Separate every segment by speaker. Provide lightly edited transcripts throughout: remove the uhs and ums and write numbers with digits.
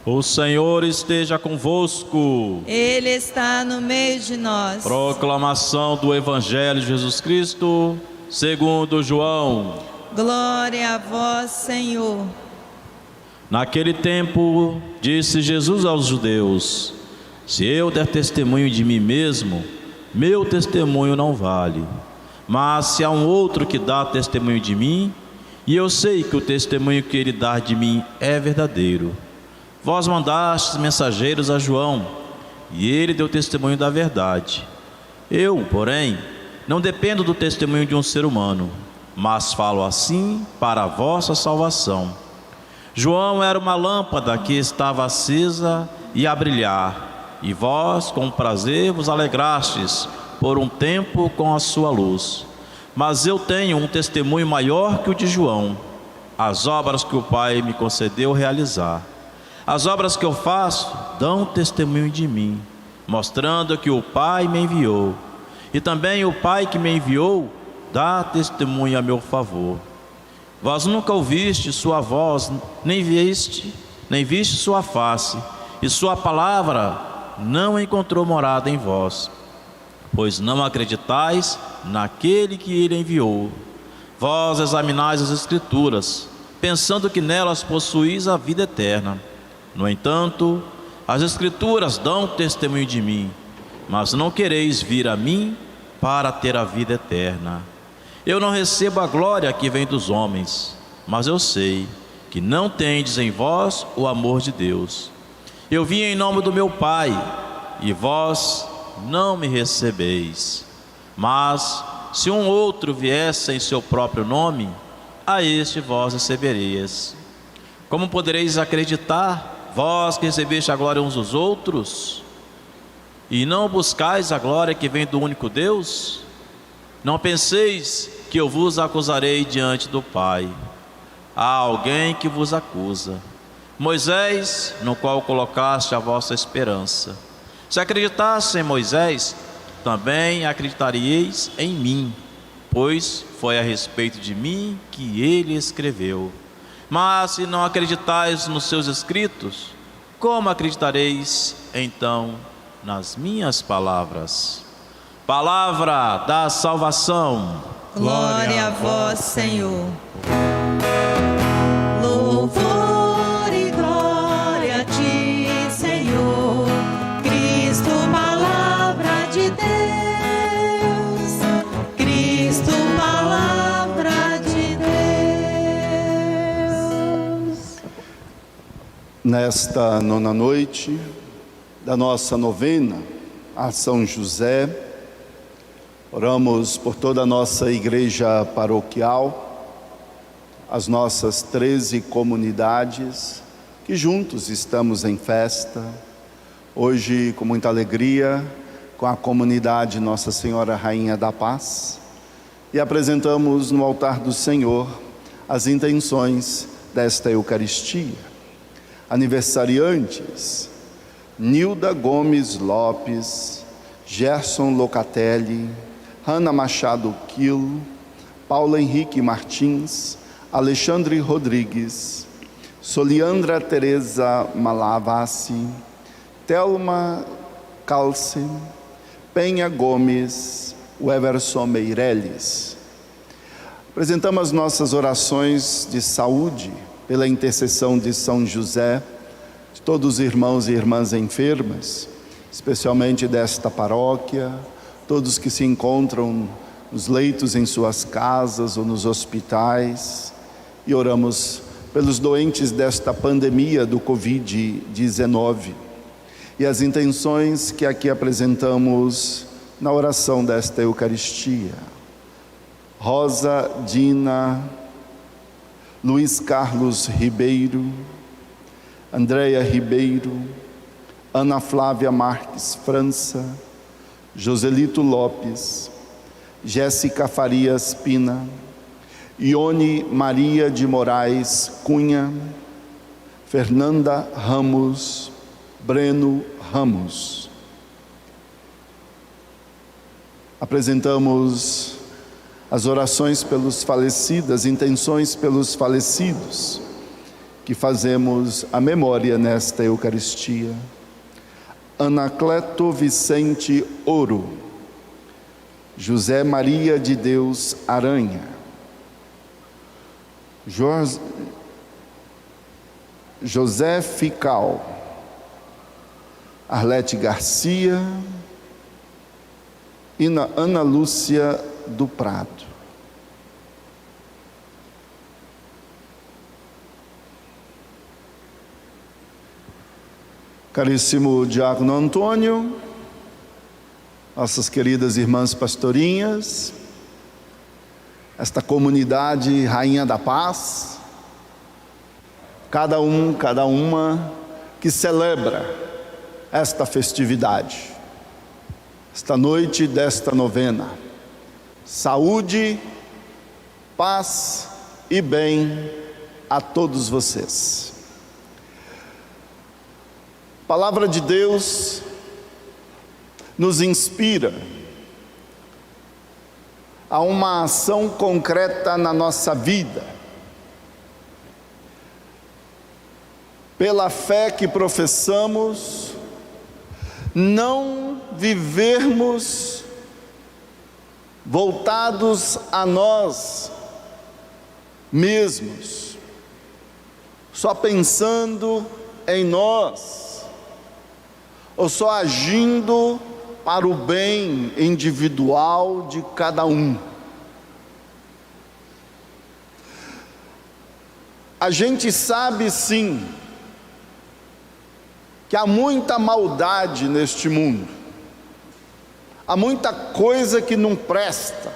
Speaker 1: O Senhor esteja convosco.
Speaker 2: Ele está no meio de nós.
Speaker 1: Proclamação do Evangelho de Jesus Cristo, segundo João.
Speaker 2: Glória a vós, Senhor.
Speaker 1: Naquele tempo, disse Jesus aos judeus: se eu der testemunho de mim mesmo, meu testemunho não vale. Mas se há um outro que dá testemunho de mim, e eu sei que o testemunho que ele dá de mim é verdadeiro. Vós mandastes mensageiros a João, e ele deu testemunho da verdade. Eu, porém, não dependo do testemunho de um ser humano, mas falo assim para a vossa salvação. João era uma lâmpada que estava acesa e a brilhar, e vós, com prazer, vos alegrastes por um tempo com a sua luz. Mas eu tenho um testemunho maior que o de João, as obras que o Pai me concedeu realizar. As obras que eu faço dão testemunho de mim, mostrando que o Pai me enviou. E também o Pai que me enviou dá testemunho a meu favor. Vós nunca ouviste sua voz, nem viste sua face, e sua palavra não encontrou morada em vós, pois não acreditais naquele que ele enviou. Vós examinais as Escrituras, pensando que nelas possuís a vida eterna. No entanto, as Escrituras dão testemunho de mim, mas não quereis vir a mim para ter a vida eterna. Eu não recebo a glória que vem dos homens, mas eu sei que não tendes em vós o amor de Deus. Eu vim em nome do meu Pai, e vós não me recebeis. Mas se um outro viesse em seu próprio nome, a este vós recebereis. Como podereis acreditar, vós que recebeste a glória uns dos outros, e não buscais a glória que vem do único Deus? Não penseis que eu vos acusarei diante do Pai. Há alguém que vos acusa, Moisés, no qual colocaste a vossa esperança. Se acreditasse em Moisés, também acreditaríeis em mim, pois foi a respeito de mim que ele escreveu. Mas se não acreditais nos seus escritos, como acreditareis então nas minhas palavras? Palavra da salvação.
Speaker 2: Glória a vós, Senhor. Louvor e glória a ti, Senhor. Cristo, palavra de Deus. Cristo, palavra de Deus.
Speaker 3: Nesta nona noite da nossa novena a São José, oramos por toda a nossa igreja paroquial, as nossas 13 comunidades, que juntos estamos em festa, hoje com muita alegria, com a comunidade Nossa Senhora Rainha da Paz, e apresentamos no altar do Senhor as intenções desta Eucaristia. Aniversariantes: Nilda Gomes Lopes, Gerson Locatelli, Hanna Machado Quilo, Paulo Henrique Martins, Alexandre Rodrigues, Soliandra Teresa Malavassi, Thelma Calce, Penha Gomes, Everson Meirelles. Apresentamos as nossas orações de saúde pela intercessão de São José, de todos os irmãos e irmãs enfermas, especialmente desta paróquia, todos que se encontram nos leitos em suas casas ou nos hospitais, e oramos pelos doentes desta pandemia do Covid-19 e as intenções que aqui apresentamos na oração desta Eucaristia. Rosa Dina, Luiz Carlos Ribeiro, Andréia Ribeiro, Ana Flávia Marques França, Joselito Lopes, Jéssica Farias Pina, Ione Maria de Moraes Cunha, Fernanda Ramos, Breno Ramos. Apresentamos as orações pelos falecidos, as intenções pelos falecidos, que fazemos a memória nesta Eucaristia. Anacleto Vicente Ouro, José Maria de Deus Aranha, José Fical, Arlete Garcia e Ana Lúcia do Prado. Caríssimo Diácono Antônio, nossas queridas irmãs pastorinhas, esta comunidade Rainha da Paz, cada uma que celebra esta festividade, esta noite desta novena. Saúde, paz e bem a todos vocês. A palavra de Deus nos inspira a uma ação concreta na nossa vida. Pela fé que professamos, não vivermos voltados a nós mesmos, só pensando em nós, ou só agindo para o bem individual de cada um. A gente sabe sim que há muita maldade neste mundo, há muita coisa que não presta,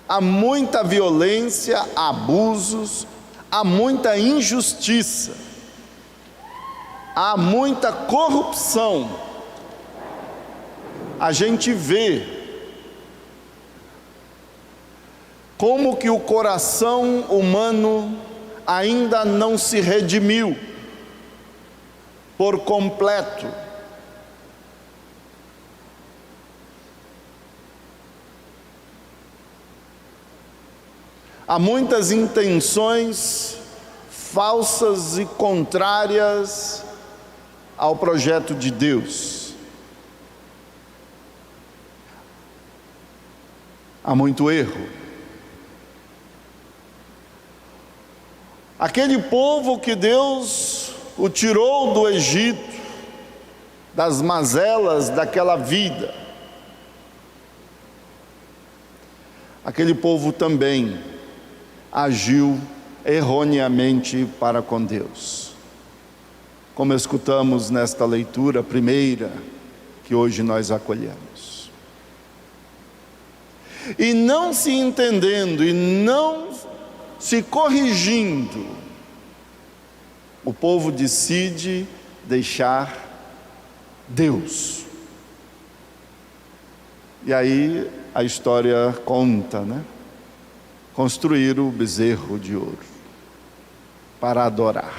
Speaker 3: há muita violência, abusos, há muita injustiça, há muita corrupção. A gente vê como que o coração humano ainda não se redimiu por completo. Há muitas intenções falsas e contrárias ao projeto de Deus. Há muito erro. Aquele povo que Deus o tirou do Egito, das mazelas daquela vida, aquele povo também agiu erroneamente para com Deus. Como escutamos nesta leitura primeira, que hoje nós acolhemos. E não se entendendo, e não se corrigindo, o povo decide deixar Deus. E aí a história conta, né? Construir o bezerro de ouro para adorar.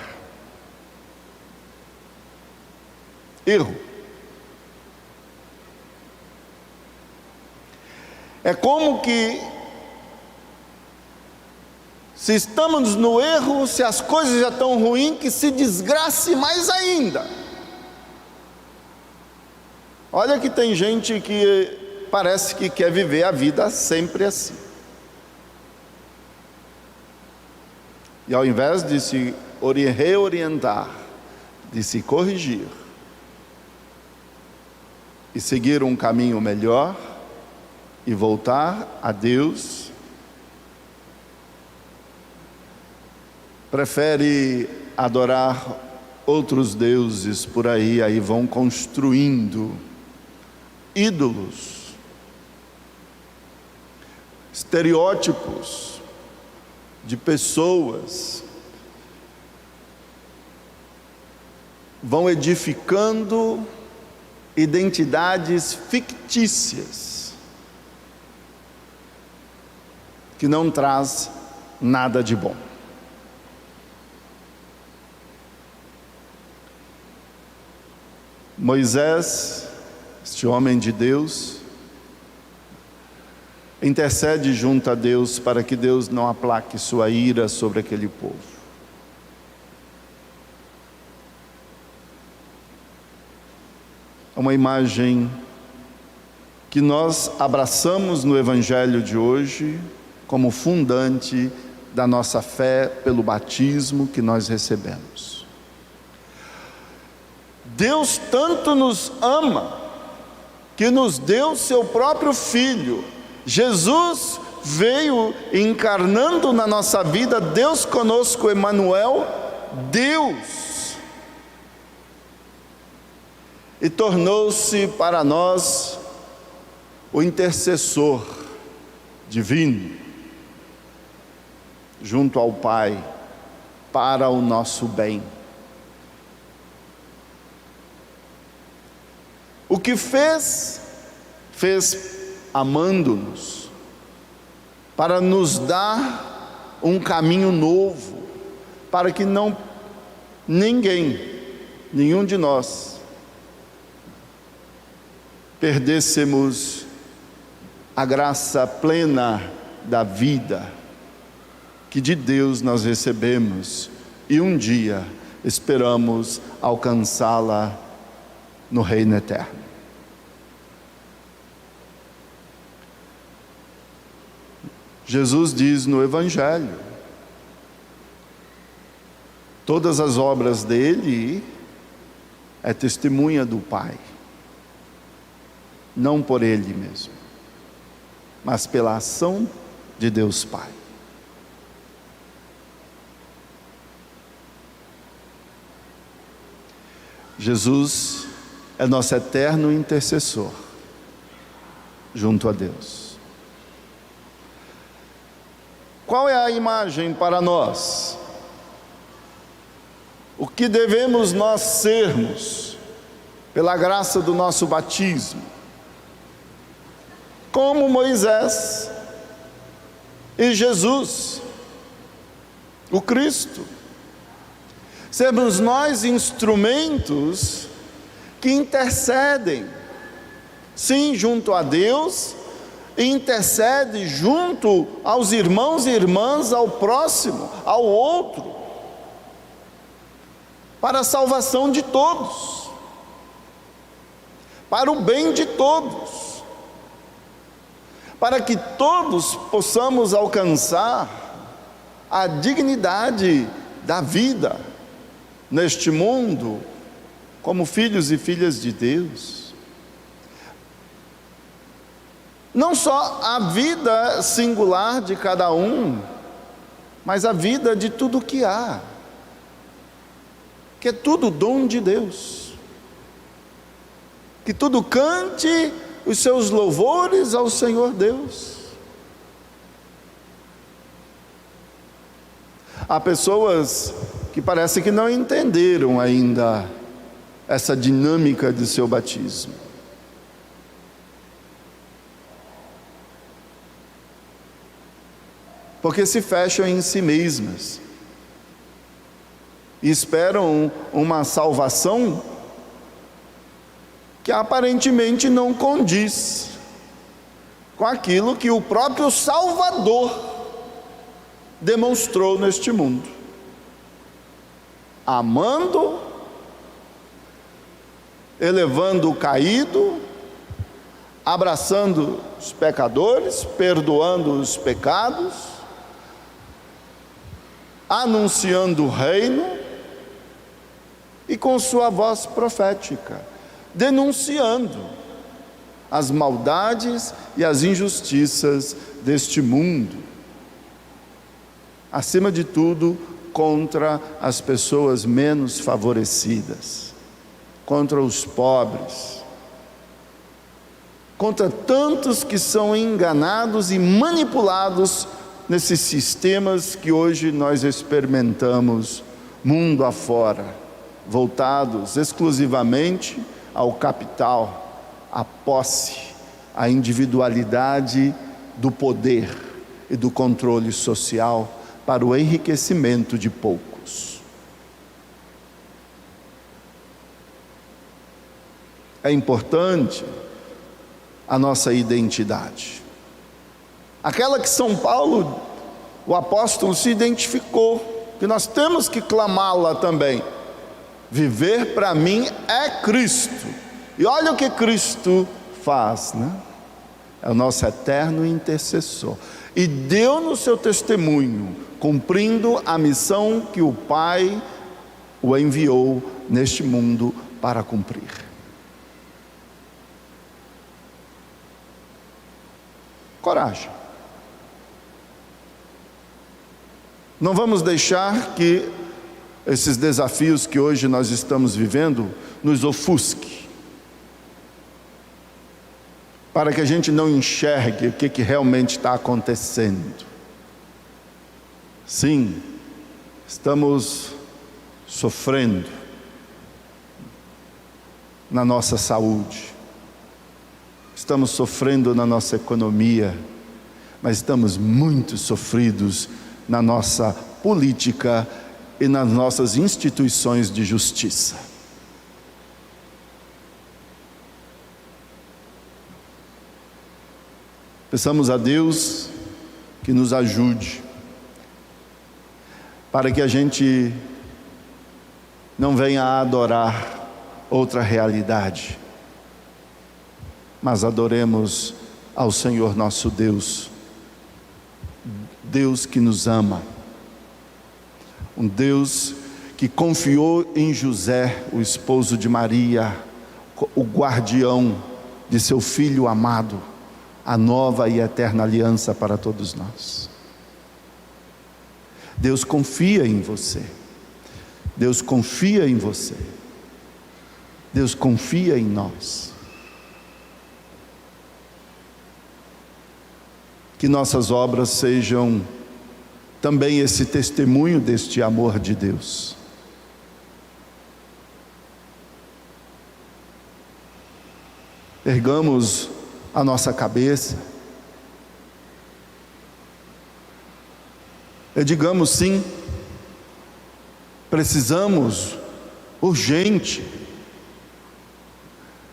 Speaker 3: Erro. É como que, se estamos no erro, se as coisas já estão ruins, que se desgrace mais ainda. Olha que tem gente que parece que quer viver a vida sempre assim. E ao invés de se reorientar, de se corrigir e seguir um caminho melhor e voltar a Deus, prefere adorar outros deuses por aí, aí vão construindo ídolos, estereótipos de pessoas, vão edificando identidades fictícias que não traz nada de bom. Moisés, este homem de Deus, intercede junto a Deus para que Deus não aplaque sua ira sobre aquele povo. É uma imagem que nós abraçamos no Evangelho de hoje como fundante da nossa fé pelo batismo que nós recebemos. Deus tanto nos ama que nos deu seu próprio Filho. Jesus veio encarnando na nossa vida, Deus conosco, Emmanuel, Deus, e tornou-se para nós o intercessor divino, junto ao Pai, para o nosso bem. O que fez amando-nos, para nos dar um caminho novo, para que nenhum de nós, perdêssemos a graça plena da vida, que de Deus nós recebemos, e um dia esperamos alcançá-la no reino eterno. Jesus diz no Evangelho, todas as obras dele é testemunha do Pai, não por ele mesmo, mas pela ação de Deus Pai. Jesus é nosso eterno intercessor junto a Deus. Qual é a imagem para nós? O que devemos nós sermos pela graça do nosso batismo? Como Moisés e Jesus, o Cristo. Sermos nós instrumentos que intercedem, sim, junto a Deus, e intercede junto aos irmãos e irmãs, ao próximo, ao outro, para a salvação de todos, para o bem de todos, para que todos possamos alcançar a dignidade da vida neste mundo, como filhos e filhas de Deus. Não só a vida singular de cada um, mas a vida de tudo que há, que é tudo dom de Deus, que tudo cante os seus louvores ao Senhor Deus. Há pessoas que parece que não entenderam ainda essa dinâmica de seu batismo. Porque se fecham em si mesmas e esperam uma salvação que aparentemente não condiz com aquilo que o próprio Salvador demonstrou neste mundo, amando, elevando o caído, abraçando os pecadores, perdoando os pecados, anunciando o reino e com sua voz profética, denunciando as maldades e as injustiças deste mundo, acima de tudo contra as pessoas menos favorecidas, contra os pobres, contra tantos que são enganados e manipulados nesses sistemas que hoje nós experimentamos mundo afora, voltados exclusivamente ao capital, à posse, à individualidade do poder e do controle social para o enriquecimento de poucos. É importante a nossa identidade. Aquela que São Paulo, o apóstolo, se identificou, que nós temos que clamá-la também. Viver para mim é Cristo E olha o que Cristo faz, né? É o nosso eterno intercessor. E deu no seu testemunho, cumprindo a missão que o Pai o enviou neste mundo para cumprir. Coragem. Não vamos deixar que esses desafios que hoje nós estamos vivendo nos ofusque, para que a gente não enxergue o que realmente está acontecendo. Sim, estamos sofrendo na nossa saúde, estamos sofrendo na nossa economia, mas estamos muito sofridos na nossa política e nas nossas instituições de justiça. Peçamos a Deus que nos ajude, para que a gente não venha a adorar outra realidade, mas adoremos ao Senhor nosso Deus, Deus que nos ama, um Deus que confiou em José, o esposo de Maria, o guardião de seu filho amado, a nova e eterna aliança para todos nós. Deus confia em você, Deus confia em você, Deus confia em nós. Que nossas obras sejam também esse testemunho deste amor de Deus. Ergamos a nossa cabeça e digamos sim, precisamos urgente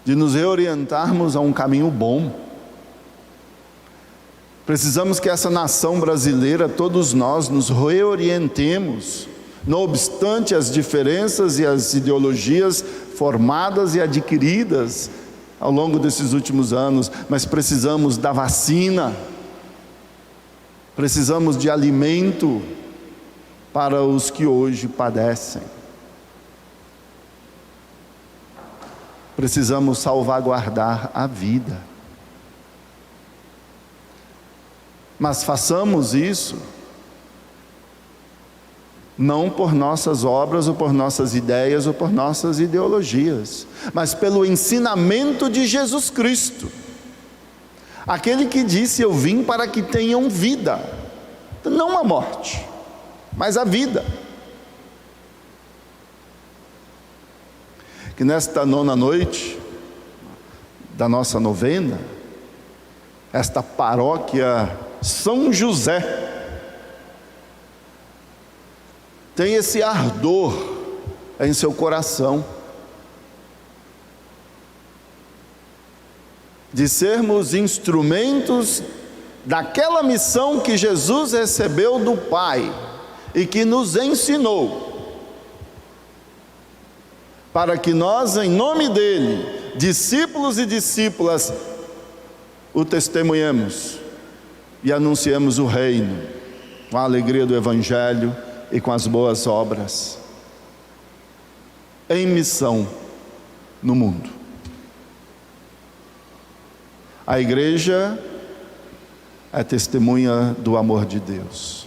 Speaker 3: de nos reorientarmos a um caminho bom. Precisamos que essa nação brasileira, todos nós, nos reorientemos, não obstante as diferenças e as ideologias formadas e adquiridas ao longo desses últimos anos, mas precisamos da vacina, precisamos de alimento para os que hoje padecem. Precisamos salvaguardar a vida. Mas façamos isso não por nossas obras, ou por nossas ideias, ou por nossas ideologias, mas pelo ensinamento de Jesus Cristo, aquele que disse: eu vim para que tenham vida, não a morte, mas a vida. Que nesta 9ª noite da nossa novena, esta paróquia São José tem esse ardor em seu coração de sermos instrumentos daquela missão que Jesus recebeu do Pai e que nos ensinou, para que nós, em nome dele, discípulos e discípulas, o testemunhemos e anunciemos o reino com a alegria do Evangelho e com as boas obras, em missão no mundo. A igreja é testemunha do amor de Deus,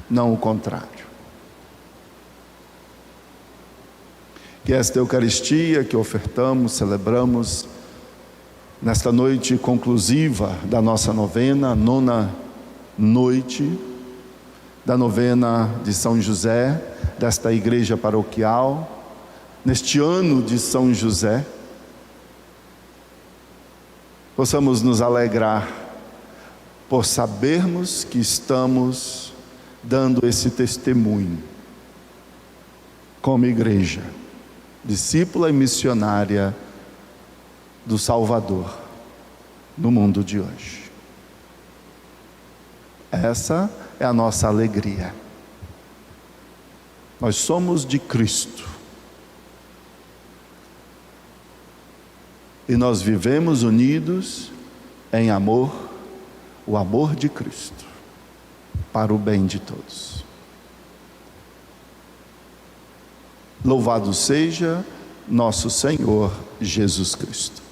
Speaker 3: não o contrário. Que esta Eucaristia que ofertamos, celebramos, nesta noite conclusiva da nossa novena, 9ª noite da novena de São José, desta igreja paroquial, neste ano de São José, possamos nos alegrar por sabermos que estamos dando esse testemunho como igreja, discípula e missionária do Salvador no mundo de hoje. Essa é a nossa alegria. Nós somos de Cristo. e nós vivemos unidos em amor, o amor de Cristo, para o bem de todos. Louvado seja nosso Senhor Jesus Cristo.